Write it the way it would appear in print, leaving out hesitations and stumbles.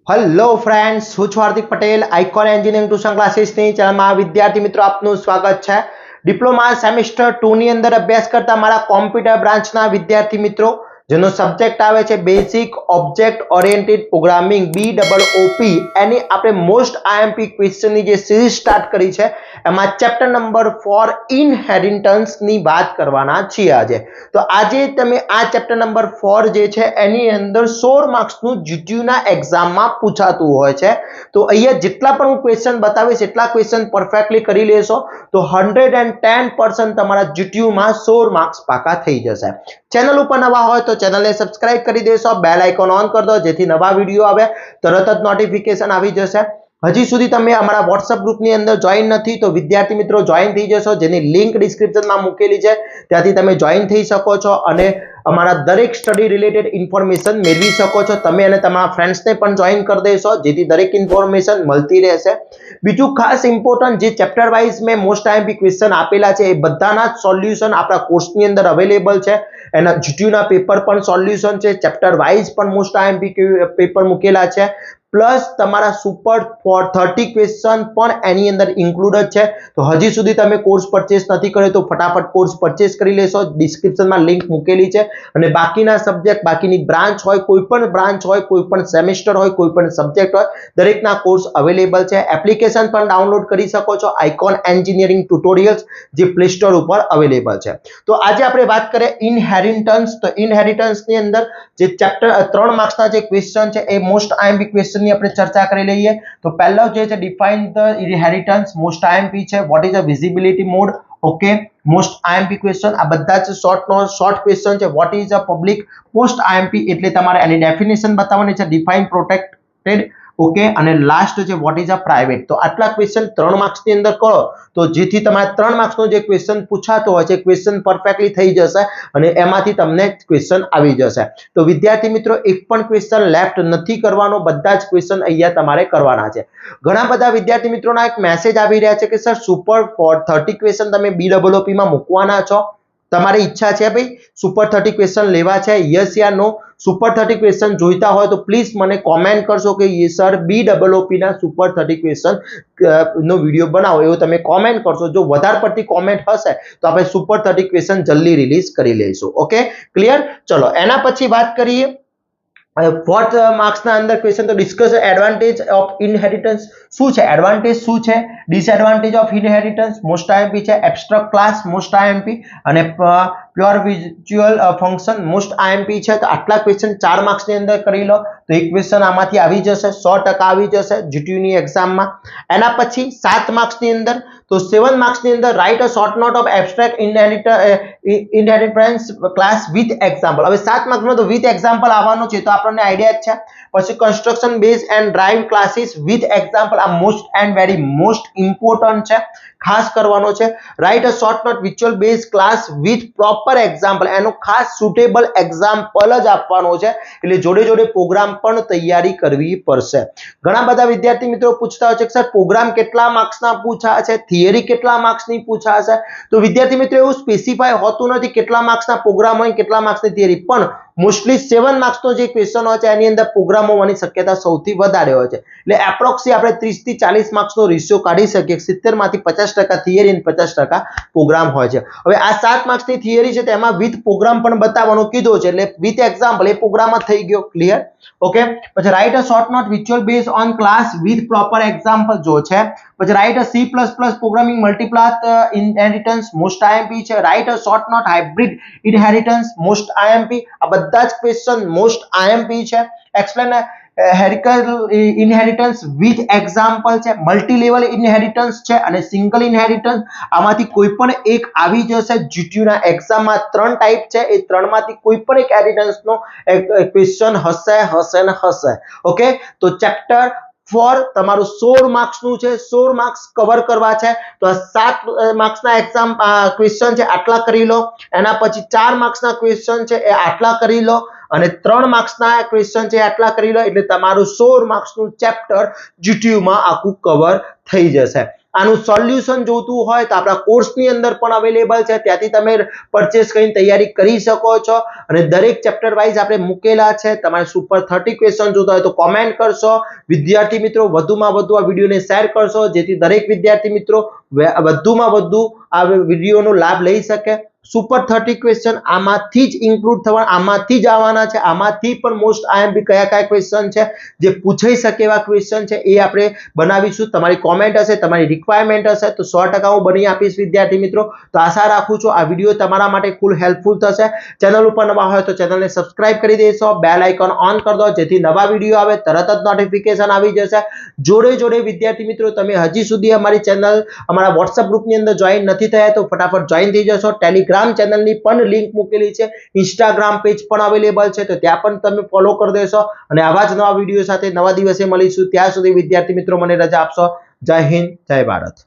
Hello friends, હું છું Hardik Patel icon engineering tuition ક્લાસીસની ચેનલમાં વિદ્યાર્થી મિત્રો આપનું સ્વાગત છે। ડિપ્લોમા સેમેસ્ટર 2 ની અંદર અભ્યાસ કરતા મારા કોમ્પ્યુટર બ્રાન્ચના વિદ્યાર્થી મિત્રો જેનો સબ્જેક્ટ આવે છે basic object oriented programming BOOP, એની આપણે મોસ્ટ આઈએમપી ક્વેશ્ચનની જે સિરીઝ સ્ટાર્ટ કરી છે એમાં ચેપ્ટર નંબર 4 ઇનહેરિટન્સ ની વાત કરવાના છીએ આજે। તો આજે તમે આ ચેપ્ટર નંબર 4 જે છે એની અંદર 16 માર્ક્સનું જીટીયુ ના એક્ઝામમાં પૂછાતું હોય છે। તો અહીંયા જેટલા પણ હું ક્વેશ્ચન બતાવીશ એટલા ક્વેશ્ચન પરફેક્ટલી કરી લેશો તો 110% તમારા જીટીયુ માં 16 માર્ક્સ પાકા થઈ જશે। ચેનલ ઉપર નવા હોય તો ચેનલને સબસ્ક્રાઇબ કરી દેશો, બેલ આઇકોન ઓન કરી દો જેથી નવા વિડિયો આવે તરત જ નોટિફિકેશન આવી જશે। હજી સુધી તમે અમારા WhatsApp ગ્રુપની અંદર જોઈન નથી તો વિદ્યાર્થી મિત્રો જોઈન થઈ જશો, જેની લિંક ડિસ્ક્રિપ્શનમાં મૂકેલી છે, ત્યાંથી તમે જોઈન થઈ શકો છો અને અમારા દરેક સ્ટડી રિલેટેડ ઇન્ફોર્મેશન મેળવી શકો છો। તમે અને તમારા ફ્રેન્ડ્સને પણ જોઈન કરી દેશો જેથી દરેક ઇન્ફોર્મેશન મળતી રહેશે। બીજું ખાસ ઇમ્પોર્ટન્ટ જે ચેપ્ટર વાઇઝ મેં મોસ્ટ આઈએમપી ક્વેશ્ચન આપેલા છે એ બધાના જ સોલ્યુશન આપણા કોર્સની અંદર અવેલેબલ છે। એના જીટીયુના પેપર પણ સોલ્યુશન છે, ચેપ્ટર વાઇઝ પણ મોસ્ટ આઈએમપી પેપર મૂકેલા છે, પ્લસ તમારા સુપર 30 ક્વેશ્ચન પણ એની અંદર ઇન્ક્લુડેડ છે। તો હજી સુધી તમે કોર્સ પરચેસ નથી કર્યો તો ફટાફટ કોર્સ પરચેસ કરી લેશો, ડિસ્ક્રિપ્શનમાં લિંક મૂકેલી છે। અને બાકીના સબ્જેક્ટ, બાકીની બ્રાન્ચ હોય, કોઈ પણ બ્રાન્ચ હોય, કોઈ પણ સેમેસ્ટર હોય, કોઈ પણ સબ્જેક્ટ હોય, દરેકના કોર્સ અવેલેબલ છે। એપ્લિકેશન પણ ડાઉનલોડ કરી શકો છો, આઇકોન એન્જિનિયરિંગ ટ્યુટોરિયલ્સ, જે પ્લે સ્ટોર ઉપર અવેલેબલ છે। તો આજે આપણે વાત કરીએ ઇનહેરિટન્સ। તો ઇનહેરિટન્સની અંદર જે ચેપ્ટર 3 માર્ક્સના જે ક્વેશ્ચન છે એ મોસ્ટ આઈએમપી ક્વેશ્ચન ની આપણે ચર્ચા કરી લઈએ। તો પહેલો જે છે define the inheritance, most IMP છે। What is a visibility mode, okay, most IMP question. આ બધા જ શોર્ટ ક્વેશ્ચન છે। What is a public, most IMP એટલે તમારે એની ડેફિનેશન બતાવવાની છે। ડિફાઇન પ્રોટેક્ટેડ, ઓકે, અને લાસ્ટ છે વોટ ઇઝ અ પ્રાઇવેટ। તો આટલા ક્વેશ્ચન 3 માર્ક્સ ની અંદર કરો તો જેથી તમારે 3 માર્ક્સનો જે ક્વેશ્ચન પૂછાતો હોય છે ક્વેશ્ચન પરફેક્ટલી થઈ જશે અને એમાંથી તમને ક્વેશ્ચન આવી જશે। તો વિદ્યાર્થી મિત્રો એક પણ ક્વેશ્ચન લેફ્ટ નથી કરવાનો, બધા જ ક્વેશ્ચન અહીંયા તમારે કરવાના છે। ઘણા બધા વિદ્યાર્થી મિત્રોના એક મેસેજ આવી રહ્યા છે કે સર સુપર 30 ક્વેશ્ચન તમે BOOP માં મૂકવાના છો, તમારી ઈચ્છા છે ભાઈ સુપર 30 ક્વેશ્ચન લેવા છે, યસ યા નો? સુપર 30 ક્વેશ્ચન જોઈતા હોય તો પ્લીઝ મને કોમેન્ટ કરશો કે યસ સર BOOP ના સુપર 30 ક્વેશ્ચન નો વિડિયો બનાવો, એવું તમે કોમેન્ટ કરશો। જો વધારે પડતી કોમેન્ટ હશે તો આપણે સુપર 30 ક્વેશ્ચન જલ્દી રિલીઝ કરી લઈશું, ઓકે, ક્લિયર? ચલો એના પછી વાત કરીએ ફોર્થ માર્ક્સના અંદર ક્વેશ્ચન। તો ડિસ્કસ એડવાન્ટેજ ઓફ ઇનહેરિટન્સ। શું છે એડવાન્ટેજ, શું છે disadvantage of inheritance, most IMP છે। એબ્સ્ટ્રેક્ટ ક્લાસ મોસ્ટ આઈએમપી અને pure visual function most IMP છે। તો આટલા ક્વેશ્ચન 4 માર્ક્સ ની અંદર કરી લો તો એક ક્વેશ્ચન આમાંથી આવી જશે, 100% આવી જશે જીટીયુ ની એક્ઝામમાં। એના પછી 7 માર્ક્સ ની અંદર તો 7 માર્ક્સ ની અંદર right a short not of abstract inheritance class with example. હવે 7 માર્ક્સનો તો વિથ એક્ઝામ્પલ આવવાનો છે તો આપણને આઈડિયા જ છે। પછી construction base and drive classes with example, આ most and very most important છે, ખાસ કરવાનો છે। Write a short note visual base class with proper example, એનો ખાસ સુટેબલ એક્ઝામ્પલ જ આપવાનો છે, એટલે જોડે જોડે પ્રોગ્રામ પણ તૈયારી કરવી પડશે। ઘણા બધા વિદ્યાર્થી મિત્રો પૂછતા હોય છે કે સર પ્રોગ્રામ કેટલા માર્ક્સના પૂછાશે, થિયરી કેટલા માર્ક્સની પૂછાશે? તો વિદ્યાર્થી મિત્રો એવું સ્પેસિફાય હોતું નથી કેટલા માર્ક્સના પ્રોગ્રામ હોય, કેટલા માર્ક્સની થિયરી, પણ મોસ્ટલી 7 માર્ક્સનો જે ક્વેશ્ચન હોય છે એની અંદર પ્રોગ્રામ હોવાની શક્યતા સૌથી વધારે હોય છે, એટલે એપ્રોક્સલી આપણે 30 થી 40 માર્ક્સનો રેશિયો કાઢી શકીએ, 70 માંથી 50% થિયરી અને 50% પ્રોગ્રામ હોય છે। હવે આ 7 માર્ક્સની થિયરી છે તેમાં વિથ પ્રોગ્રામ પણ બતાવવાનું કીધું છે, એટલે વિથ એક્ઝામ્પલ એ પ્રોગ્રામ જ થઈ ગયો, ક્લિયર, ઓકે। પછી write a short note visual base on class with proper example જો છે। પછી write a C++ programming multipath inheritance most IMP છે। Write a short note hybrid inheritance most IMP, આ બધા જ ક્વેશ્ચન મોસ્ટ આઈએમપી છે। Explain hierarchical inheritance with example છે। Multi level inheritance છે અને સિંગલ ઇનહેરિટન્સ, આમાંથી કોઈ પણ એક આવી જશે જીટીયુ ના એક્ઝામમાં। 3 ટાઈપ છે, એ 3 માંથી કોઈ પણ એક ઇનહેરિટન્સનો ક્વેશ્ચન હશે ને હશે, ઓકે। તો ચેપ્ટર 4 તમારું 16 માર્ક્સનું છે, 16 માર્ક્સ કવર કરવા છે તો આ 7 માર્ક્સના એક્ઝામ ક્વેશ્ચન છે આટલા કરી લો, એના પછી 4 માર્ક્સના ક્વેશ્ચન છે એ આટલા કરી લો અને 3 માર્ક્સના ક્વેશ્ચન છે આટલા કરી લો, એટલે તમારું 16 માર્ક્સનું ચેપ્ટર જીટીયુ માં આખું કવર થઈ જશે। આનું સોલ્યુશન જોતું હોય તો આપણા કોર્સની અંદર પણ અવેલેબલ છે, ત્યાંથી તમે પરચેસ કરીને તૈયારી કરી શકો છો અને દરેક ચેપ્ટર વાઇઝ આપણે મૂકેલા છે. તમારે સુપર 30 ક્વેશ્ચન જોતા હોય તો કોમેન્ટ કરશો. વિદ્યાર્થી મિત્રો વધુમાં વધુ આ વિડીયોને શેર કરશો જેથી દરેક વિદ્યાર્થી મિત્રો વધુમાં વધુ આ વિડીયોનો લાભ લઈ શકે. સુપર 30 ક્વેશ્ચન આમાંથી જ ઇન્ક્લુડ થવા, આમાંથી જ આવવાના છે. આમાંથી પણ મોસ્ટ આઈએમપી કયા ક્વેશ્ચન છે જે પૂછાઈ શકે એવા ક્વેશ્ચન છે એ આપણે બનાવીશું. તમારી કોમેન્ટ હશે, તમારી રિક્વાયરમેન્ટ હશે તો 100% હું બની આપીશ વિદ્યાર્થી મિત્રો. તો આશા રાખું છું આ વિડીયો તમારા માટે ફૂલ હેલ્પફુલ થશે. ચેનલ ઉપર નવા હોય તો ચેનલને સબસ્ક્રાઇબ કરી દેશો, બેલ આઇકોન ઓન કરી દો જેથી નવા વિડીયો આવે તરત જ નોટિફિકેશન આવી જશે. જોડે જોડે વિદ્યાર્થી મિત્રો તમે હજી સુધી અમારી ચેનલ, અમારા વોટ્સએપ ગ્રુપની અંદર જોઈન નથી થયા તો ફટાફટ જોઈન થઈ જશો. ટેલિગ્રામ ચેનલની પણ લિંક મૂકેલી છે, ઇન્સ્ટાગ્રામ પેજ પણ અવેલેબલ છે તો ત્યાં પણ તમે ફોલો કરી દેશો અને આવા જ નવા વિડીયો સાથે નવા દિવસે મળીશું. ત્યાં સુધી વિદ્યાર્થી મિત્રો મને રજા આપશો. જય હિન્દ, જય ભારત.